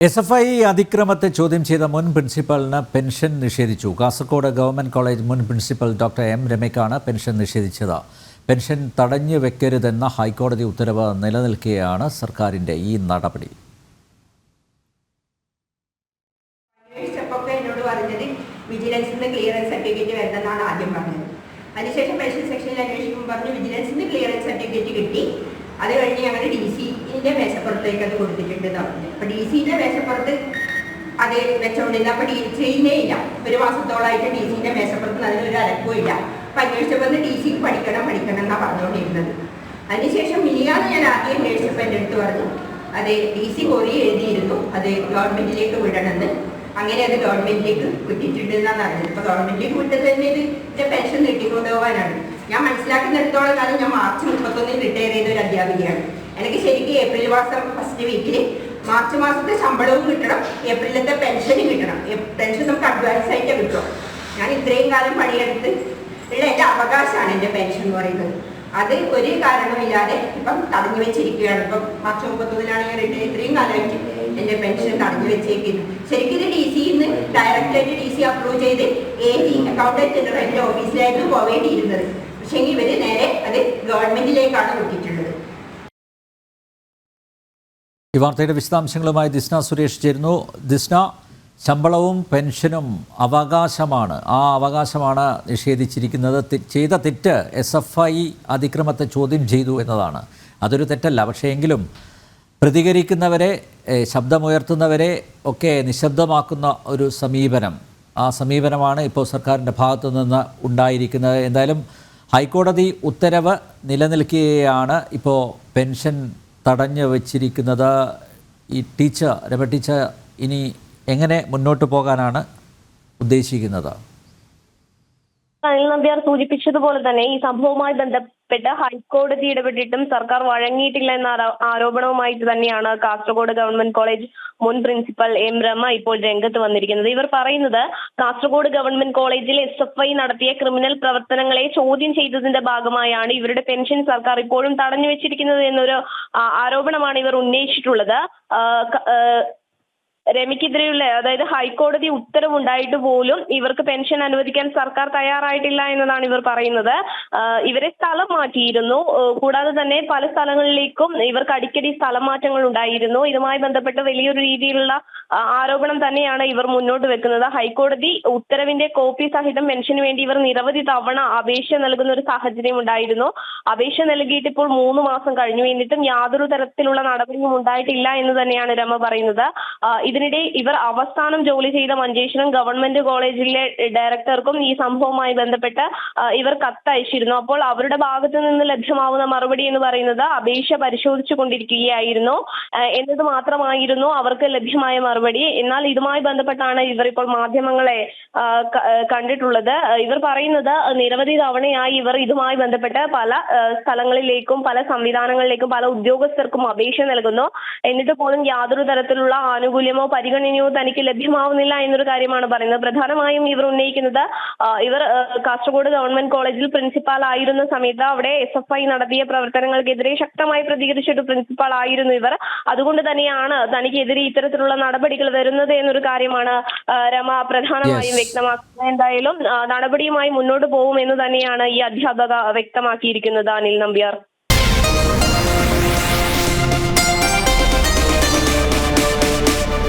SFI അതിക്രമത്തെ ചോദ്യം ചെയ്ത മുൻ പ്രിൻസിപ്പലിന് പെൻഷൻ നിഷേധിച്ചു. കാസർഗോഡ് ഗവൺമെന്റ് കോളേജ് മുൻ പ്രിൻസിപ്പൽ ഡോക്ടർ എം രമയ്ക്കാണ് പെൻഷൻ നിഷേധിച്ചത്. പെൻഷൻ തടഞ്ഞു വെക്കരുതെന്ന ഹൈക്കോടതി ഉത്തരവ് നിലനിൽക്കെയാണ് സർക്കാരിന്റെ ഈ നടപടി. വിജിലൻസിന് ക്ലിയറൻസ് സർട്ടിഫിക്കറ്റ് വേണ്ടെന്നാണ് ആദ്യം പറഞ്ഞത്. അതിനുശേഷം പെൻഷൻ സെക്ഷനിൽ അന്വേഷിക്കുമ്പോൾ പറഞ്ഞു വിജിലൻസിന് ക്ലിയറൻസ് സർട്ടിഫിക്കറ്റ് കിട്ടി. അത് കഴിഞ്ഞ് ഞങ്ങൾ DC-ന്റെ മേശപ്പുറത്തേക്ക് അത് കൊടുത്തിട്ടുണ്ടെന്ന് പറഞ്ഞു. അപ്പൊ DC-ന്റെ മേശപ്പുറത്ത് അത് വെച്ചോണ്ടില്ല. അപ്പൊ ചെയ്യുന്നേ ഇല്ല. ഒരു മാസത്തോളമായിട്ട് DC-ന്റെ മേശപ്പുറത്ത് അതിനൊരു അലക്കവും ഇല്ല. അപ്പൊ അന്വേഷിച്ചപ്പോൾ DC പഠിക്കണം എന്നാ പറഞ്ഞുകൊണ്ടിരുന്നത്. അതിനുശേഷം മിനിയാന്ന് ഞാൻ ആദ്യം അന്വേഷിച്ചപ്പോൾ എൻ്റെ അടുത്ത് പറഞ്ഞു അത് DC കോറി എഴുതിയിരുന്നു, അത് ഗവൺമെന്റിലേക്ക് വിടണമെന്ന്. അങ്ങനെ അത് ഗവൺമെന്റിലേക്ക് വിട്ടിട്ടുണ്ട് എന്നാണ് അറിഞ്ഞത്. ഇപ്പൊ ഗവൺമെന്റിലേക്ക് വിട്ടത് തന്നെ ഇതിന്റെ പെൻഷൻ നീട്ടിക്കൊണ്ടുപോകാനാണ്. ഞാൻ മനസ്സിലാക്കുന്നിടത്തോളം കാലം ഞാൻ മാർച്ച് 31 റിട്ടയർ ചെയ്ത ഒരു അധ്യാപികയാണ്. എനിക്ക് ശരിക്കും ഏപ്രിൽ മാസം ഫസ്റ്റ് വീക്കിൽ മാർച്ച് മാസത്തെ ശമ്പളവും കിട്ടണം, ഏപ്രിലത്തെ പെൻഷനും കിട്ടണം. പെൻഷൻ നമുക്ക് അഡ്വാൻസ് ആയിട്ട് കിട്ടും. ഞാൻ ഇത്രയും കാലം പണിയെടുത്ത് ഉള്ള എൻ്റെ അവകാശമാണ് എൻ്റെ പെൻഷൻ എന്ന് പറയുന്നത്. അത് ഒരു കാരണമില്ലാതെ ഇപ്പം തടഞ്ഞു വെച്ചിരിക്കുകയാണ്. ഇപ്പം മാർച്ച് 31 ഞാൻ റിട്ടയർ ഇത്രയും കാലമായിട്ട് എൻ്റെ പെൻഷൻ തടഞ്ഞു വെച്ചേക്കുന്നു. ശരിക്കും ഇത് DC-ന്ന് ഡയറക്റ്റായിട്ട് DC അപ്രൂവ് ചെയ്ത് AG അക്കൗണ്ടന്റ് ജനറലിന്റെ ഓഫീസിലായിരുന്നു പോവേണ്ടിയിരുന്നത്. പക്ഷേ ഇവര് നേരെ അത് ഗവൺമെന്റിലേക്കാണ് വിട്ടിട്ടുള്ളത്. ഈ വാർത്തയുടെ വിശദാംശങ്ങളുമായി ദിസ്ന സുരേഷ് ചേരുന്നു. ദിസ്ന, ശമ്പളവും പെൻഷനും അവകാശമാണ്, ആ അവകാശമാണ് നിഷേധിച്ചിരിക്കുന്നത്. ചെയ്ത തെറ്റ് SFI അതിക്രമത്തെ ചോദ്യം ചെയ്തു എന്നതാണ്. അതൊരു തെറ്റല്ല. പക്ഷേ എങ്കിലും പ്രതികരിക്കുന്നവരെ, ശബ്ദമുയർത്തുന്നവരെ ഒക്കെ നിശബ്ദമാക്കുന്ന ഒരു സമീപനം, ആ സമീപനമാണ് ഇപ്പോൾ സർക്കാരിൻ്റെ ഭാഗത്തു നിന്ന് ഉണ്ടായിരിക്കുന്നത്. എന്തായാലും ഹൈക്കോടതി ഉത്തരവ് നിലനിൽക്കുകയാണ്. ഇപ്പോൾ പെൻഷൻ തടഞ്ഞു വച്ചിരിക്കുന്നത്. ഈ രമ ടീച്ചർ ഇനി എങ്ങനെ മുന്നോട്ട് പോകാനാണ് ഉദ്ദേശിക്കുന്നത്? അനിൽ നമ്പ്യാർ സൂചിപ്പിച്ചതുപോലെ തന്നെ ഈ സംഭവവുമായി ബന്ധപ്പെട്ട് ഹൈക്കോടതി ഇടപെട്ടിട്ടും സർക്കാർ വഴങ്ങിയിട്ടില്ല എന്ന ആരോപണവുമായിട്ട് തന്നെയാണ് കാസർഗോഡ് ഗവൺമെന്റ് കോളേജ് മുൻ പ്രിൻസിപ്പൽ എം രമ ഇപ്പോൾ രംഗത്ത് വന്നിരിക്കുന്നത്. ഇവർ പറയുന്നത് കാസർഗോഡ് ഗവൺമെന്റ് കോളേജിൽ SFI നടത്തിയ ക്രിമിനൽ പ്രവർത്തനങ്ങളെ ചോദ്യം ചെയ്തതിന്റെ ഭാഗമായാണ് ഇവരുടെ പെൻഷൻ സർക്കാർ ഇപ്പോഴും തടഞ്ഞു വെച്ചിരിക്കുന്നത് എന്നൊരു ആരോപണമാണ് ഇവർ ഉന്നയിച്ചിട്ടുള്ളത്. രമയ്ക്കെതിരെയുള്ള, അതായത് ഹൈക്കോടതി ഉത്തരവുണ്ടായിട്ട് പോലും ഇവർക്ക് പെൻഷൻ അനുവദിക്കാൻ സർക്കാർ തയ്യാറായിട്ടില്ല എന്നതാണ് ഇവർ പറയുന്നത്. ഇവരെ സ്ഥലം മാറ്റിയിരുന്നു. കൂടാതെ തന്നെ പല സ്ഥലങ്ങളിലേക്കും ഇവർക്ക് അടിക്കടി സ്ഥലം മാറ്റങ്ങൾ ഉണ്ടായിരുന്നു. ഇതുമായി ബന്ധപ്പെട്ട് വലിയൊരു രീതിയിലുള്ള ആരോപണം തന്നെയാണ് ഇവർ മുന്നോട്ട് വെക്കുന്നത്. ഹൈക്കോടതി ഉത്തരവിന്റെ കോപ്പി സഹിതം പെൻഷന് വേണ്ടി ഇവർ നിരവധി തവണ അപേക്ഷ നൽകുന്ന ഒരു സാഹചര്യം ഉണ്ടായിരുന്നു. അപേക്ഷ നൽകിയിട്ട് ഇപ്പോൾ 3 മാസം കഴിഞ്ഞു. എന്നിട്ടും യാതൊരു തരത്തിലുള്ള നടപടിയും ഉണ്ടായിട്ടില്ല എന്ന് തന്നെയാണ് രമ പറയുന്നത്. ഇതിനിടെ ഇവർ അവസാനം ജോലി ചെയ്ത മഞ്ചേശ്വരം ഗവൺമെന്റ് കോളേജിലെ ഡയറക്ടർക്കും ഈ സംഭവവുമായി ബന്ധപ്പെട്ട് ഇവർ കത്തയച്ചിരുന്നു. അപ്പോൾ അവരുടെ ഭാഗത്ത് നിന്ന് ലഭ്യമാവുന്ന മറുപടി എന്ന് പറയുന്നത് അപേക്ഷ പരിശോധിച്ചു കൊണ്ടിരിക്കുകയായിരുന്നു എന്നത് മാത്രമായിരുന്നു അവർക്ക് ലഭ്യമായ മറുപടി. എന്നാൽ ഇതുമായി ബന്ധപ്പെട്ടാണ് ഇവർ ഇപ്പോൾ മാധ്യമങ്ങളെ കണ്ടിട്ടുള്ളത്. ഇവർ പറയുന്നത് നിരവധി തവണയായി ഇവർ ഇതുമായി ബന്ധപ്പെട്ട് പല സ്ഥലങ്ങളിലേക്കും പല സംവിധാനങ്ങളിലേക്കും പല ഉദ്യോഗസ്ഥർക്കും അപേക്ഷ നൽകുന്നു. എന്നിട്ട് പോലും യാതൊരു തരത്തിലുള്ള ആനുകൂല്യമോ പരിഗണനയോ തനിക്ക് ലഭ്യമാവുന്നില്ല എന്നൊരു കാര്യമാണ് പറയുന്നത്. പ്രധാനമായും ഇവർ ഉന്നയിക്കുന്നത് ഇവർ കാസർഗോഡ് ഗവൺമെന്റ് കോളേജിൽ പ്രിൻസിപ്പാൾ ആയിരുന്ന സമയത്ത് അവിടെ SFI നടത്തിയ പ്രവർത്തനങ്ങൾക്കെതിരെ ശക്തമായി പ്രതികരിച്ചൊരു പ്രിൻസിപ്പാൾ ആയിരുന്നു ഇവർ. അതുകൊണ്ട് തന്നെയാണ് തനിക്കെതിരെ ഇത്തരത്തിലുള്ള നടപടികൾ വരുന്നത് എന്നൊരു കാര്യമാണ് രമ പ്രധാനമായും വ്യക്തമാക്കുന്നത്. എന്തായാലും നടപടിയുമായി മുന്നോട്ട് പോകും എന്ന് തന്നെയാണ് ഈ അധ്യാപക വ്യക്തമാക്കിയിരിക്കുന്നത്. അനിൽ നമ്പ്യാർ.